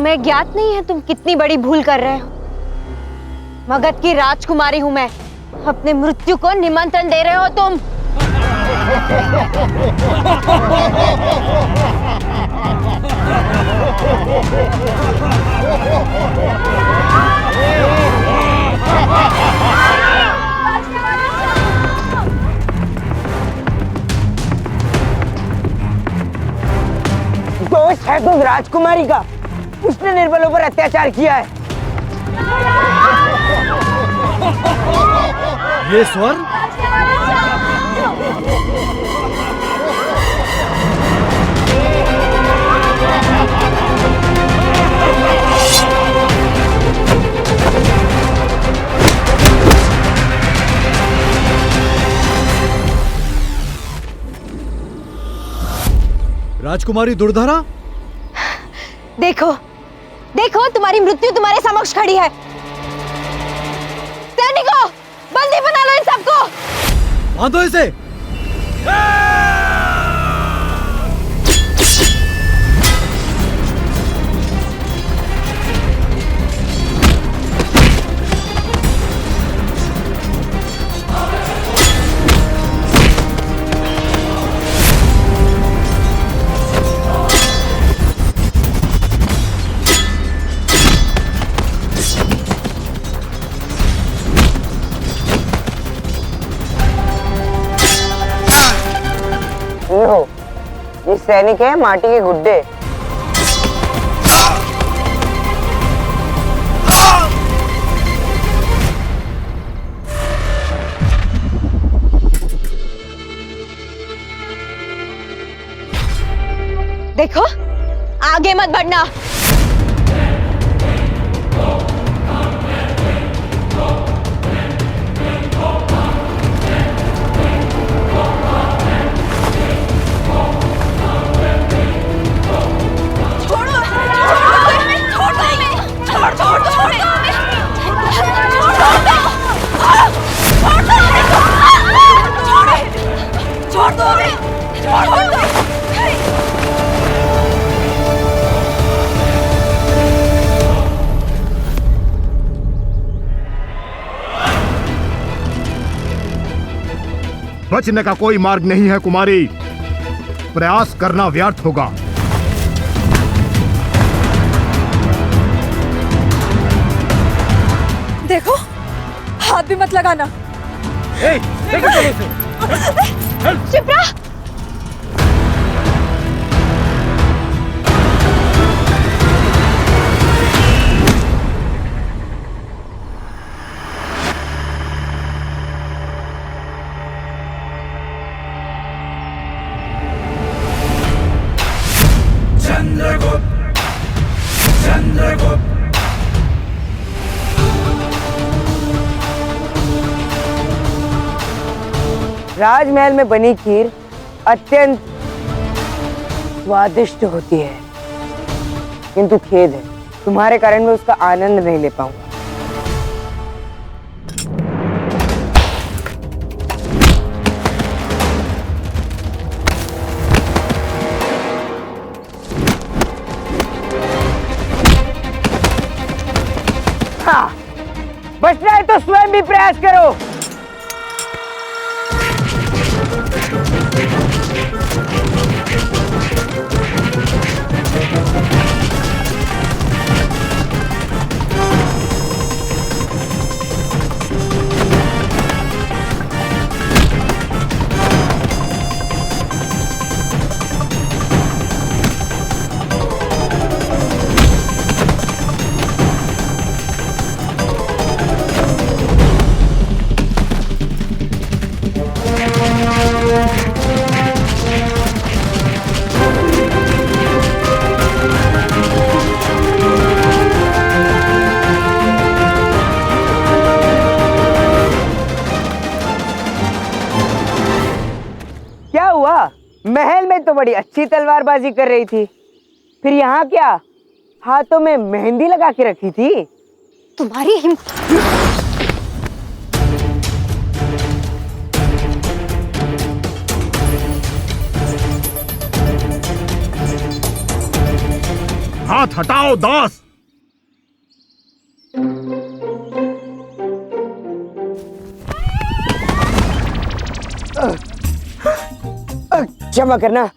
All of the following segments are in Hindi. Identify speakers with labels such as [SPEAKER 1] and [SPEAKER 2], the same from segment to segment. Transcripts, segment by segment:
[SPEAKER 1] तुम्हें ज्ञात नहीं है तुम कितनी बड़ी भूल कर रहे हो? मगध की राजकुमारी हूं मैं। अपने मृत्यु को निमंत्रण दे रहे हो तुम।
[SPEAKER 2] दोष है तो राजकुमारी का, उसने निर्बलों पर अत्याचार किया है।
[SPEAKER 3] ये स्वर राजकुमारी दुर्धरा,
[SPEAKER 1] देखो देखो, तुम्हारी मृत्यु तुम्हारे समक्ष खड़ी है। सैनिकों, बंदी बना लो इन सबको।
[SPEAKER 3] बांधो इसे।
[SPEAKER 2] ये सैनिक है माटी के गुड्डे।
[SPEAKER 1] देखो, आगे मत बढ़ना।
[SPEAKER 4] बचने का कोई मार्ग नहीं है कुमारी, प्रयास करना व्यर्थ होगा।
[SPEAKER 5] देखो, हाथ भी मत लगाना।
[SPEAKER 1] शिप्रा,
[SPEAKER 2] राजमहल में बनी खीर अत्यंत स्वादिष्ट होती है, किंतु खेद है तुम्हारे कारण मैं उसका आनंद नहीं ले पाऊंगा। हाँ, बचना है तो स्वयं भी प्रयास करो। महल में तो बड़ी अच्छी तलवारबाजी कर रही थी, फिर यहाँ क्या हाथों में मेहंदी लगा के रखी थी?
[SPEAKER 1] तुम्हारी
[SPEAKER 4] हाँ हाथ हटाओ दास।
[SPEAKER 2] क्षमा करना,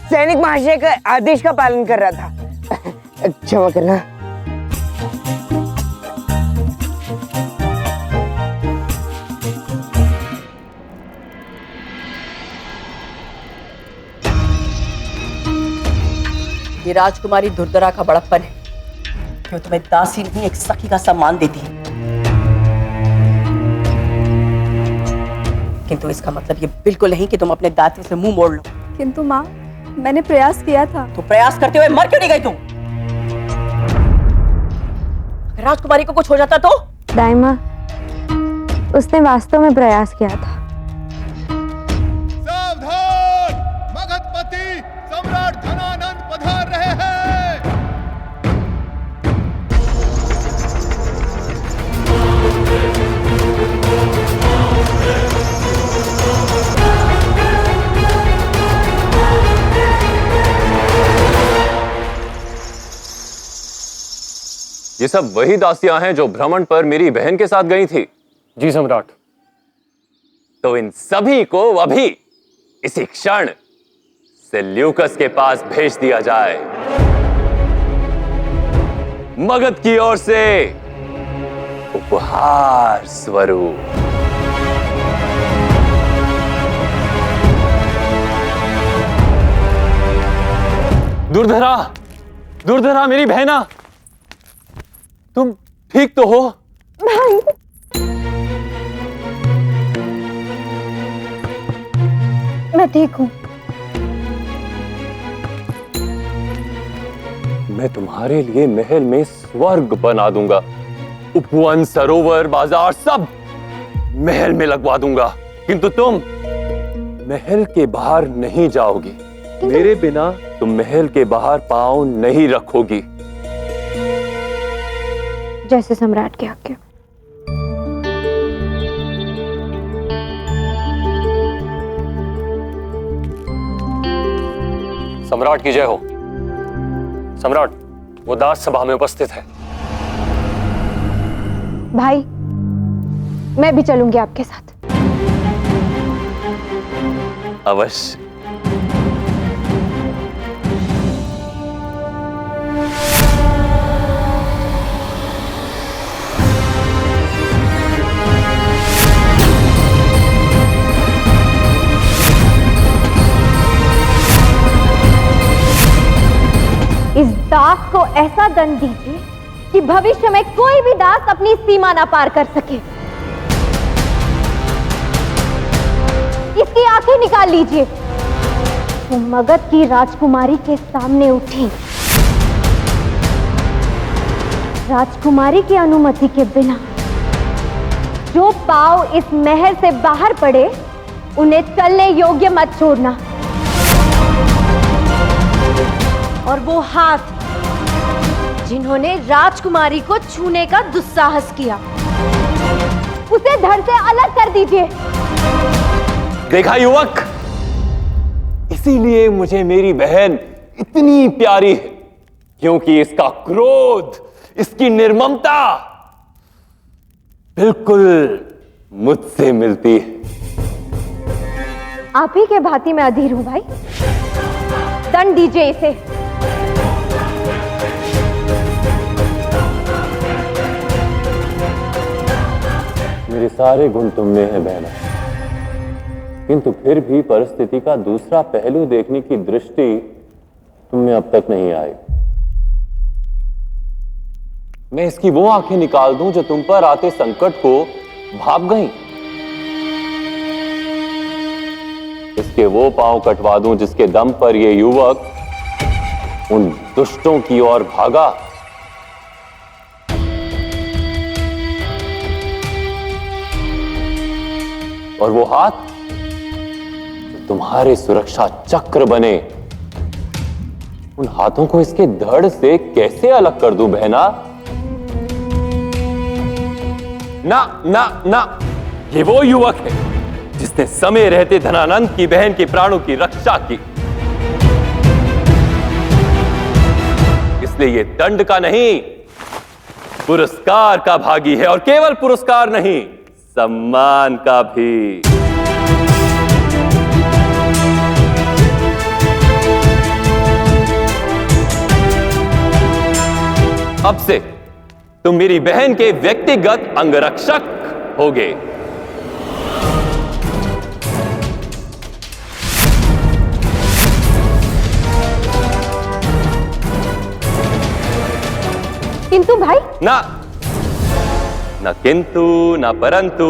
[SPEAKER 2] सैनिक महाशय का आदेश का पालन कर रहा था। क्षमा करना।
[SPEAKER 6] ये राजकुमारी दुर्धरा का बड़प्पन है कि वो तुम्हें दासी नहीं एक सखी का सम्मान देती है, किंतु इसका मतलब ये बिल्कुल नहीं कि तुम अपने दायित्व से मुंह मोड़ लो।
[SPEAKER 5] किंतु माँ, मैंने प्रयास किया था।
[SPEAKER 6] तो प्रयास करते हुए मर क्यों नहीं गई तुम? अगर राजकुमारी को कुछ हो जाता तो?
[SPEAKER 1] दाइमा, उसने वास्तव में प्रयास किया था।
[SPEAKER 4] सावधान, मगधपति सम्राट धनानंद पधार रहे हैं।
[SPEAKER 7] ये सब वही दासियां हैं जो भ्रमण पर मेरी बहन के साथ गई थी।
[SPEAKER 8] जी सम्राट।
[SPEAKER 7] तो इन सभी को अभी इसी क्षण सेल्यूकस के पास भेज दिया जाए। मगध की ओर से उपहार स्वरूप।
[SPEAKER 8] दुर्धरा, दुर्धरा मेरी बहना, तुम ठीक तो हो?
[SPEAKER 1] मैं ठीक हूं।
[SPEAKER 7] मैं तुम्हारे लिए महल में स्वर्ग बना दूंगा। उपवन, सरोवर, बाजार सब महल में लगवा दूंगा, किंतु तुम महल के बाहर नहीं जाओगी। मेरे बिना तुम महल के बाहर पांव नहीं रखोगी।
[SPEAKER 1] जैसे सम्राट की आज्ञा।
[SPEAKER 8] सम्राट की जय हो। सम्राट, वो दास सभा में उपस्थित है।
[SPEAKER 1] भाई, मैं भी चलूंगी आपके साथ।
[SPEAKER 7] अवश्य।
[SPEAKER 1] इस दास को ऐसा दंड दीजिए कि भविष्य में कोई भी दास अपनी सीमा ना पार कर सके। इसकी आंखें निकाल लीजिए। वो मगध की राजकुमारी के सामने उठी। राजकुमारी की अनुमति के बिना जो पांव इस महल से बाहर पड़े, उन्हें चलने योग्य मत छोड़ना। और वो हाथ जिन्होंने राजकुमारी को छूने का दुस्साहस किया, उसे धड़ से अलग कर दीजिए।
[SPEAKER 7] देखा युवक, इसीलिए मुझे मेरी बहन इतनी प्यारी है, क्योंकि इसका क्रोध, इसकी निर्ममता बिल्कुल मुझसे मिलती है।
[SPEAKER 1] आप ही के भांति मैं अधीर हूं भाई। दंड दीजिए इसे।
[SPEAKER 7] मेरे सारे गुण तुम में है बहना, किंतु फिर भी परिस्थिति का दूसरा पहलू देखने की दृष्टि तुम में अब तक नहीं आई। मैं इसकी वो आंखें निकाल दूं जो तुम पर आते संकट को भाप गईं। इसके वो पांव कटवा दूं जिसके दम पर ये युवक उन दुष्टों की ओर भागा। और वो हाथ जो तुम्हारे सुरक्षा चक्र बने, उन हाथों को इसके धड़ से कैसे अलग कर दूं बहना? ना ना ना, ये वो युवक है जिसने समय रहते धनानंद की बहन के प्राणों की रक्षा की। इसलिए ये दंड का नहीं, पुरस्कार का भागी है, और केवल पुरस्कार नहीं, सम्मान का भी। अब से तुम मेरी बहन के व्यक्तिगत अंगरक्षक होगे।
[SPEAKER 1] किंतु भाई,
[SPEAKER 7] ना किंतु ना परंतु,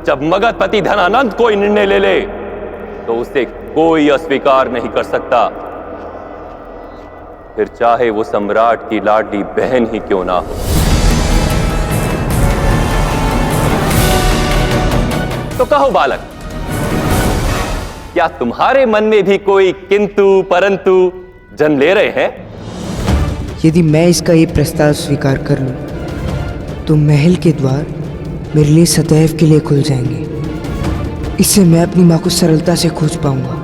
[SPEAKER 7] जब मगधपति धनानंद कोई निर्णय ले ले तो उसे कोई अस्वीकार नहीं कर सकता, फिर चाहे वो सम्राट की लाडली बहन ही क्यों ना हो। तो कहो बालक, क्या तुम्हारे मन में भी कोई किंतु परंतु जन्म ले रहे हैं?
[SPEAKER 2] यदि मैं इसका ये प्रस्ताव स्वीकार कर लूं, तो महल के द्वार मेरे लिए सदैव के लिए खुल जाएंगे। इससे मैं अपनी माँ को सरलता से खोज पाऊंगा।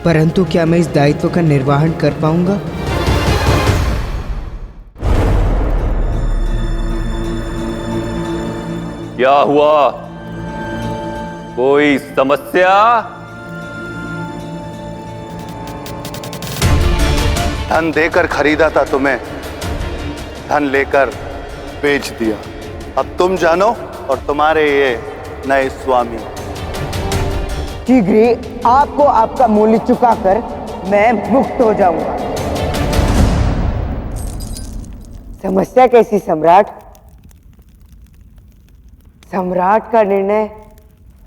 [SPEAKER 2] परंतु क्या मैं इस दायित्व का निर्वहन कर पाऊंगा?
[SPEAKER 7] क्या हुआ? कोई समस्या?
[SPEAKER 9] धन देकर खरीदा था तुम्हें, धन लेकर बेच दिया। अब तुम जानो और तुम्हारे ये नए स्वामी।
[SPEAKER 2] शीघ्र ही आपको आपका मूल्य चुकाकर मैं मुक्त हो जाऊंगा। समस्या कैसी सम्राट? सम्राट का निर्णय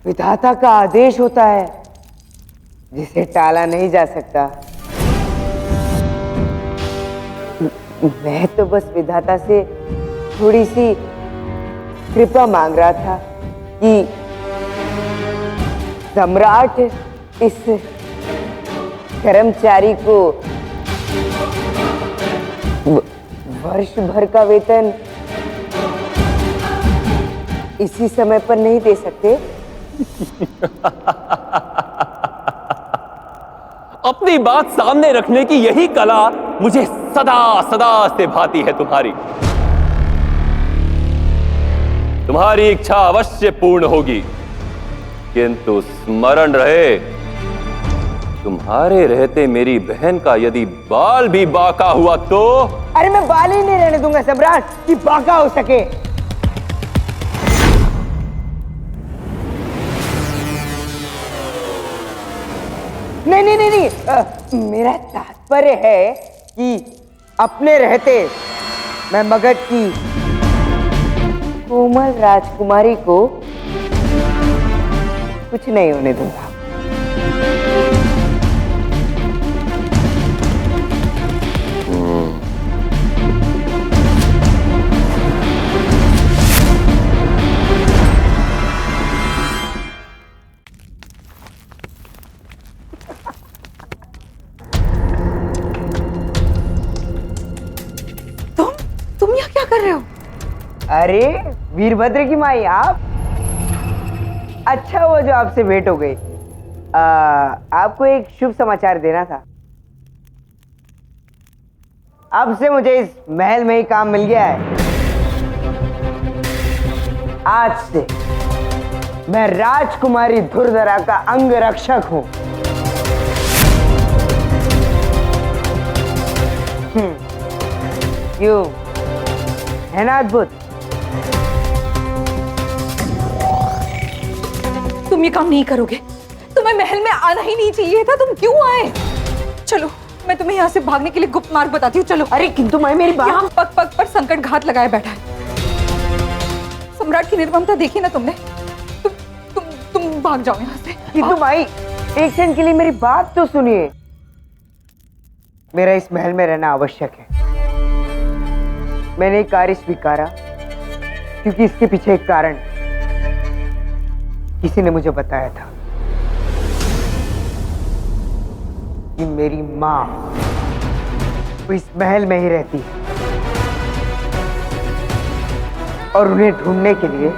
[SPEAKER 2] विधाता का आदेश होता है, जिसे टाला नहीं जा सकता। मैं तो बस विधाता से थोड़ी सी कृपा मांग रहा था कि सम्राट इस कर्मचारी को वर्ष भर का वेतन इसी समय पर नहीं दे सकते?
[SPEAKER 7] अपनी बात सामने रखने की यही कला मुझे सदा सदा से भाती है तुम्हारी। तुम्हारी इच्छा अवश्य पूर्ण होगी, किंतु स्मरण रहे, तुम्हारे रहते मेरी बहन का यदि बाल भी बाका हुआ तो।
[SPEAKER 2] अरे मैं बाल ही नहीं रहने दूंगा सम्राट कि बाका हो सके। नहीं नहीं नहीं, नहीं। मेरा तात्पर्य है कि अपने रहते मैं मगध की कोमल राजकुमारी को कुछ नहीं होने दूंगा।
[SPEAKER 6] तुम यहाँ क्या कर रहे हो?
[SPEAKER 2] अरे वीरभद्र की माई आप? अच्छा वो जो आपसे भेंट हो गई। आपको एक शुभ समाचार देना था। अब से मुझे इस महल में ही काम मिल गया है। आज से मैं राजकुमारी धुरधरा का अंगरक्षक हूं। क्यों, है ना अद्भुत?
[SPEAKER 5] तुम ये काम नहीं करोगे। तुम्हें महल में आना ही नहीं चाहिए था। तुम क्यों आए? चलो मैं तुम्हें यहाँ से भागने के लिए गुप्त मार्ग बताती हूँ। चलो।
[SPEAKER 2] अरे किंतु मैं मेरी बात।
[SPEAKER 5] यहाँ पग पग पर संकट घात लगाए बैठा है। सम्राट की निर्ममता देखी ना तुमने? तुम भाग जाओ यहाँ से।
[SPEAKER 2] किंतु भाई एक क्षण के लिए मेरी बात तो सुनिए। मेरा इस महल में रहना आवश्यक है। मैंने कार्य स्वीकारा क्योंकि इसके पीछे एक कारण किसी ने मुझे बताया था कि मेरी मां वो इस महल में ही रहती है और उन्हें ढूंढने के लिए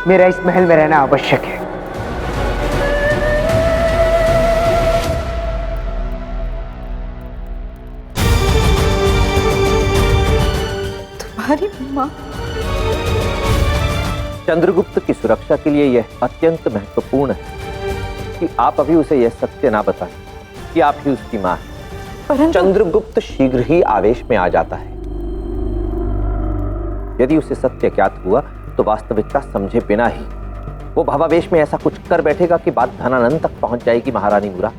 [SPEAKER 2] मेरा इस महल में रहना आवश्यक है।
[SPEAKER 5] तुम्हारी माँ?
[SPEAKER 10] चंद्रगुप्त की सुरक्षा के लिए यह अत्यंत महत्वपूर्ण है कि आप अभी उसे यह सत्य ना बताएं कि आप ही उसकी मां हैं।
[SPEAKER 5] परंतु
[SPEAKER 10] चंद्रगुप्त शीघ्र ही आवेश में आ जाता है। यदि उसे सत्य ज्ञात हुआ तो वास्तविकता समझे बिना ही वो भावावेश में ऐसा कुछ कर बैठेगा कि बात धनानंद तक पहुंच जाएगी महारानी मुरा।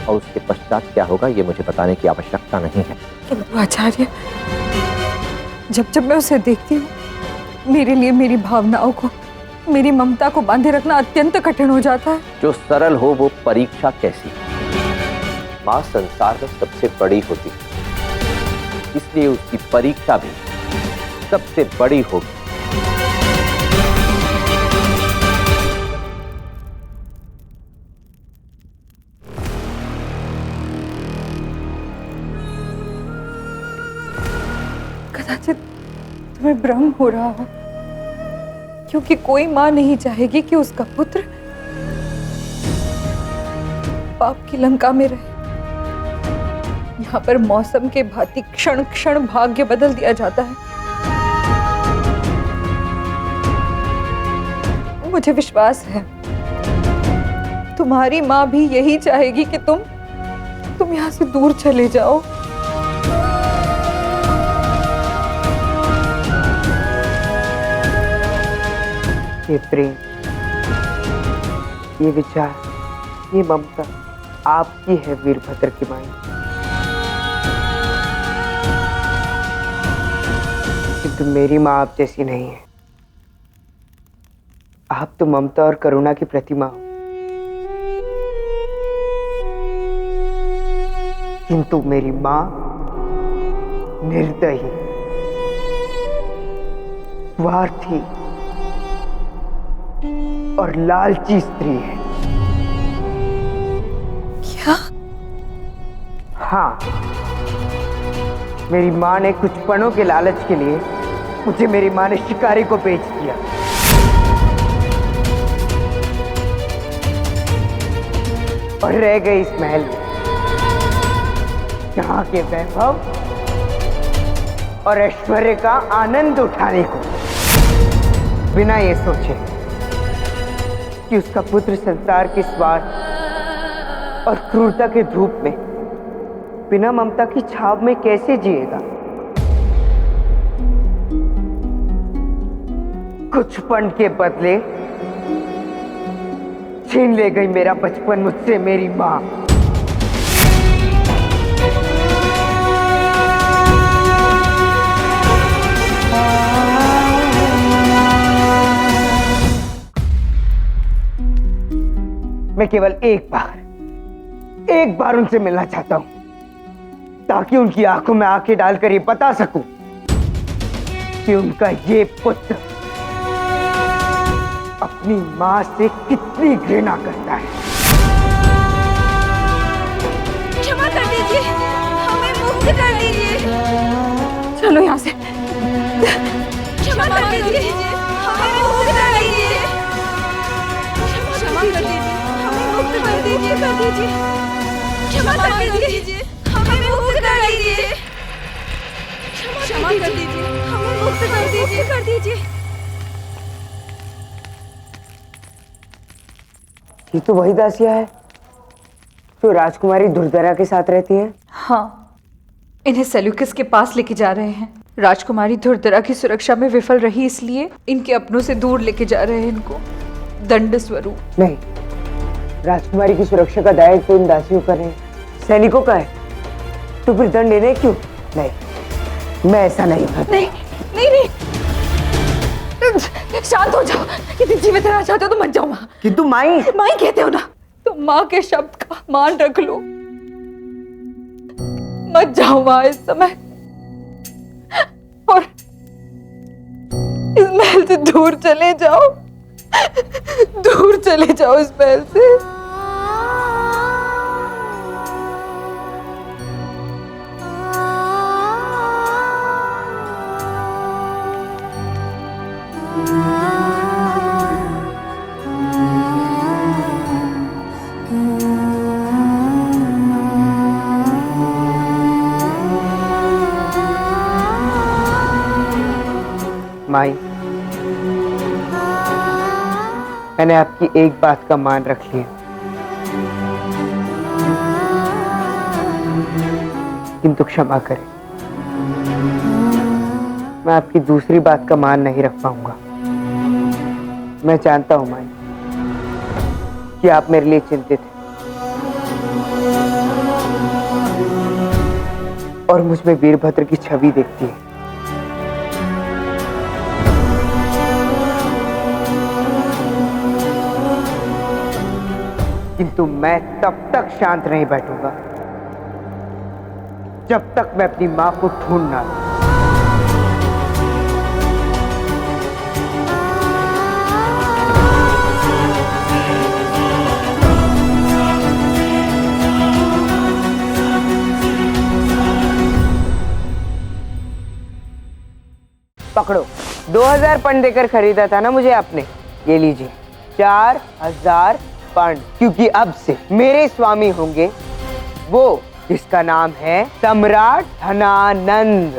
[SPEAKER 10] और उसके पश्चात क्या होगा ये मुझे बताने की आवश्यकता नहीं है।
[SPEAKER 5] किंतु आचार्य, जब जब मैं उसे देखती हूँ, मेरे लिए मेरी भावनाओं को, मेरी ममता को बांधे रखना अत्यंत कठिन हो जाता है।
[SPEAKER 10] जो सरल हो वो परीक्षा कैसी? मां संसार में सबसे बड़ी होती है, इसलिए उसकी परीक्षा भी सबसे बड़ी होगी।
[SPEAKER 5] कदाचित तुम्हें भ्रम हो रहा हो, क्योंकि कोई मां नहीं चाहेगी कि उसका पुत्र पाप की लंका में रहे। यहाँ पर मौसम के भांति क्षण क्षण भाग्य बदल दिया जाता है। मुझे विश्वास है तुम्हारी मां भी यही चाहेगी कि तुम यहाँ से दूर चले जाओ।
[SPEAKER 2] ये प्रेम, ये विचार, ये ममता आपकी है वीरभद्र की माई। किंतु मेरी माँ आप जैसी नहीं है। आप तो ममता और करुणा की प्रतिमा हो, किंतु मेरी माँ निर्दयी, स्वार्थी और लालची स्त्री है।
[SPEAKER 5] क्या?
[SPEAKER 2] हाँ, मेरी माँ ने कुछ पनों के लालच के लिए मुझे मेरी माँ ने शिकारी को बेच दिया। और रह गई इस महल में, जहाँ के वैभव और ऐश्वर्य का आनंद उठाने को, बिना ये सोचे कि उसका पुत्र संसार के स्वार्थ और क्रूरता के धूप में बिना ममता की छाव में कैसे जिएगा। कुछ पन के बदले छीन ले गई मेरा बचपन मुझसे मेरी मां। मैं केवल एक बार उनसे मिलना चाहता हूं, ताकि उनकी आंखों में आंखें डालकर ये बता सकूं कि उनका ये पुत्र अपनी मां से कितनी घृणा करता है।
[SPEAKER 1] क्षमा कर दीजिए, हमें मुक्त कर दीजिए।
[SPEAKER 5] चलो यहाँ से।
[SPEAKER 1] क्षमा कर दीजिए, हमें मुक्त कर दीजिए। क्षमा कर दीजिए, हमें मुक्त कर दीजिए, कर दीजिए। क्षमा कर दीजिए, हमें मुक्त कर दीजिए। क्षमा कर दीजिए, हमें मुक्त कर दीजिए, कर दीजिए।
[SPEAKER 2] ये तो वही दासिया है जो राजकुमारी दुर्धरा के साथ रहती है।
[SPEAKER 5] हाँ, इन्हें सेल्यूकस के पास लेके जा रहे हैं। राजकुमारी दुर्धरा की सुरक्षा में विफल रही, इसलिए इनके अपनों से दूर लेके जा रहे हैं इनको दंड स्वरूप।
[SPEAKER 2] नहीं, राजकुमारी की सुरक्षा का दायित्व तो इन दासियों का नहीं, सैनिकों का है। तो फिर दंड लेने क्यों? नहीं, मैं ऐसा नहीं करता।
[SPEAKER 5] नहीं नहीं नहीं, शांत हो जाओ। यदि जीवित रहना चाहते हो तो मत जाओ वहां।
[SPEAKER 2] किंतु माई
[SPEAKER 5] कहते हो ना, तो माँ के शब्द का मान रख लो। मत जाओ वहां इस समय, और इस महल से दूर चले जाओ। दूर चले जाओ इस महल से।
[SPEAKER 2] माई, मैंने आपकी एक बात का मान रख लिया, किंतु क्षमा करें, मैं आपकी दूसरी बात का मान नहीं रख पाऊंगा। मैं जानता हूं माई कि आप मेरे लिए चिंतित हैं और मुझ में वीरभद्र की छवि देखती है। किंतु मैं तब तक शांत नहीं बैठूंगा जब तक मैं अपनी मां को ढूंढ ना लूं। पकड़ो, 2000 पन देकर खरीदा था ना मुझे आपने, ये लीजिए 4000 पन, क्योंकि अब से मेरे स्वामी होंगे वो जिसका नाम है सम्राट धनानंद।